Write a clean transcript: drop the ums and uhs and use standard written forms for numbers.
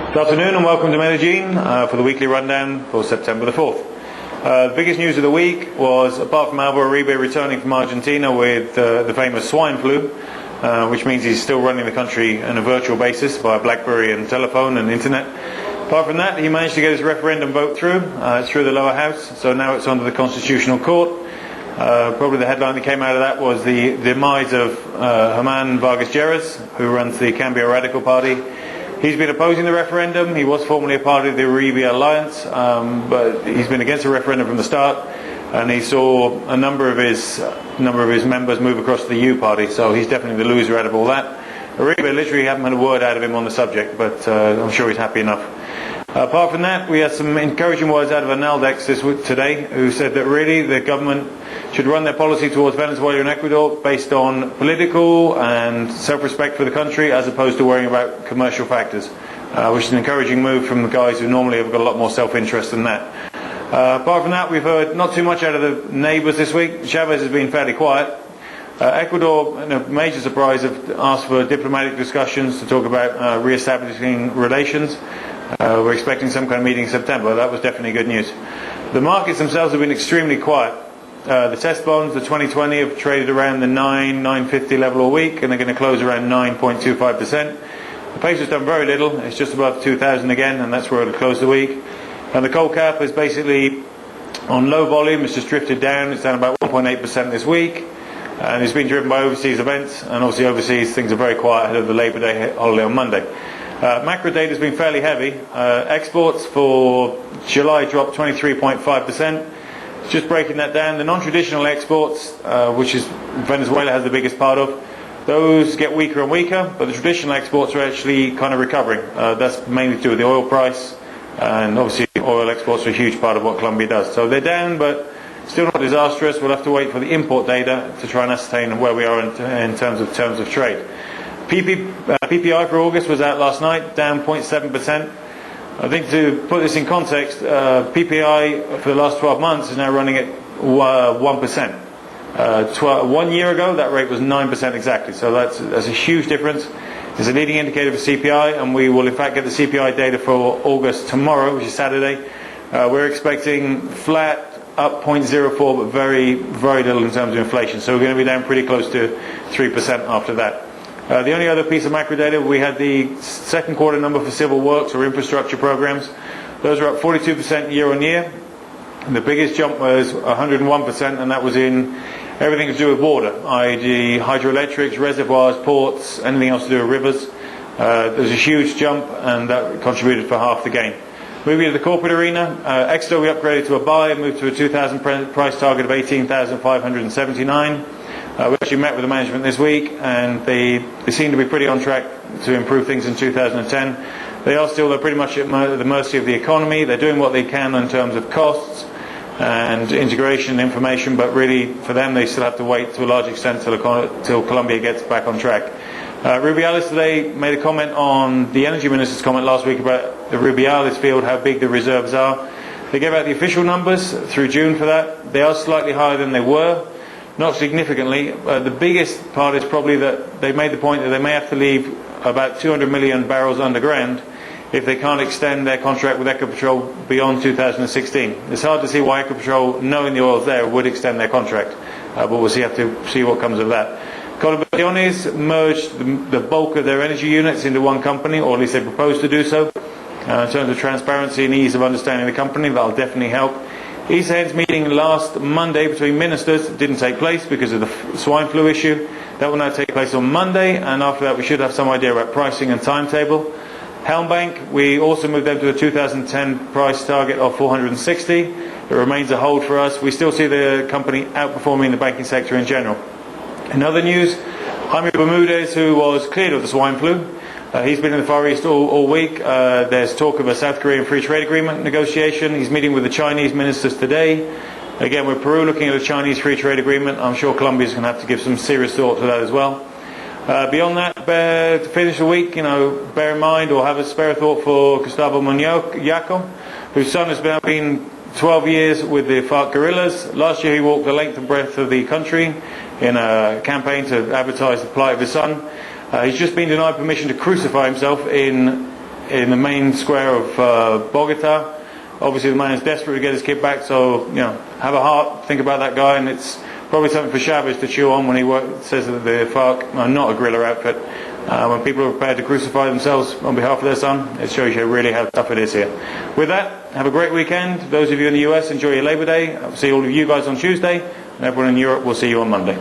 Good afternoon and welcome to Medellin for the weekly rundown for September the 4th. The biggest news of the week was, apart from Álvaro Uribe returning from Argentina with the famous swine flu, which means he's still running the country on a virtual basis via BlackBerry and telephone and internet. Apart from that, he managed to get his referendum vote through. It's through the lower house, so now it's under the Constitutional Court. Probably the headline that came out of that was the demise of Germán Vargas Lleras, who runs the Cambio Radical Party. He's been opposing the referendum. He was formerly a part of the Uribe Alliance, but he's been against the referendum from the start, and he saw a number of his members move across to the U Party, so he's definitely the loser out of all that. Uribe literally haven't had a word out of him on the subject, but I'm sure he's happy enough. Apart from that, we had some encouraging words out of Analdex today, who said that really the government should run their policy towards Venezuela and Ecuador based on political and self-respect for the country, as opposed to worrying about commercial factors, which is an encouraging move from the guys who normally have got a lot more self-interest than that. Apart from that, we've heard not too much out of the neighbours this week. Chavez has been fairly quiet. Ecuador, in a major surprise, have asked for diplomatic discussions to talk about re-establishing relations. We're expecting some kind of meeting in September. That was definitely good news. The markets themselves have been extremely quiet. The test bonds, the 2020, have traded around the 950 level a week, and they're going to close around 9.25%. The peso's done very little. It's just above 2,000 again, and that's where it'll close the week. And the coal cap is basically on low volume. It's just drifted down. It's down about 1.8% this week, and it's been driven by overseas events. And obviously overseas things are very quiet ahead of the Labor Day holiday on Monday. Macro data has been fairly heavy. Exports for July dropped 23.5%. Just breaking that down, the non-traditional exports, which is Venezuela has the biggest part of, those get weaker and weaker, but the traditional exports are actually kind of recovering. That's mainly to do with the oil price, and obviously oil exports are a huge part of what Colombia does. So they're down, but still not disastrous. We'll have to wait for the import data to try and ascertain where we are in terms of trade. PPI for August was out last night, down 0.7%. I think to put this in context, PPI for the last 12 months is now running at 1%. 1 year ago, that rate was 9% exactly. So that's a huge difference. It's a leading indicator for CPI, and we will in fact get the CPI data for August tomorrow, which is Saturday. We're expecting flat, up 0.04, but very, very little in terms of inflation. So we're going to be down pretty close to 3% after that. The only other piece of macro data, we had the second quarter number for civil works or infrastructure programs. Those are up 42% year on year. And the biggest jump was 101%, and that was in everything to do with water, i.e. hydroelectrics, reservoirs, ports, anything else to do with rivers. There's a huge jump, and that contributed for half the gain. Moving to the corporate arena, Exeter we upgraded to a buy, moved to a 2000 price target of 18,579. We actually met with the management this week, and they seem to be pretty on track to improve things in 2010. They're pretty much at the mercy of the economy. They're doing what they can in terms of costs and integration and information, but really for them they still have to wait to a large extent till Colombia gets back on track. Rubiales today made a comment on the energy minister's comment last week about the Rubiales field, how big the reserves are. They gave out the official numbers through June for that. They are slightly higher than they were. Not significantly. The biggest part is probably that they made the point that they may have to leave about 200 million barrels underground if they can't extend their contract with Ecopetrol beyond 2016. It's hard to see why Ecopetrol, knowing the oil's there, would extend their contract, but we'll have to see what comes of that. Colombianes merged the bulk of their energy units into one company, or at least they propose to do so. In terms of transparency and ease of understanding the company, that'll definitely help. ESA's meeting last Monday between ministers didn't take place because of the swine flu issue. That will now take place on Monday, and after that we should have some idea about pricing and timetable. Helmbank, we also moved them to a 2010 price target of 460. It remains a hold for us. We still see the company outperforming the banking sector in general. In other news, Jaime Bermudez, who was cleared of the swine flu, he's been in the Far East all week. There's talk of a South Korean free trade agreement negotiation. He's meeting with the Chinese ministers today. Again, with Peru looking at a Chinese free trade agreement. I'm sure Colombia's going to have to give some serious thought to that as well. Beyond that, to finish the week, bear in mind or have a spare thought for Gustavo Muñoz, whose son has been 12 years with the FARC guerrillas. Last year he walked the length and breadth of the country in a campaign to advertise the plight of his son. He's just been denied permission to crucify himself in in the main square of Bogota. Obviously the man is desperate to get his kid back, so have a heart, think about that guy, and it's probably something for Chavez to chew on when he says that the FARC are not a guerrilla outfit. When people are prepared to crucify themselves on behalf of their son, it shows you really how tough it is here. With that, have a great weekend. Those of you in the US, enjoy your Labor Day. I'll see all of you guys on Tuesday, and everyone in Europe will see you on Monday.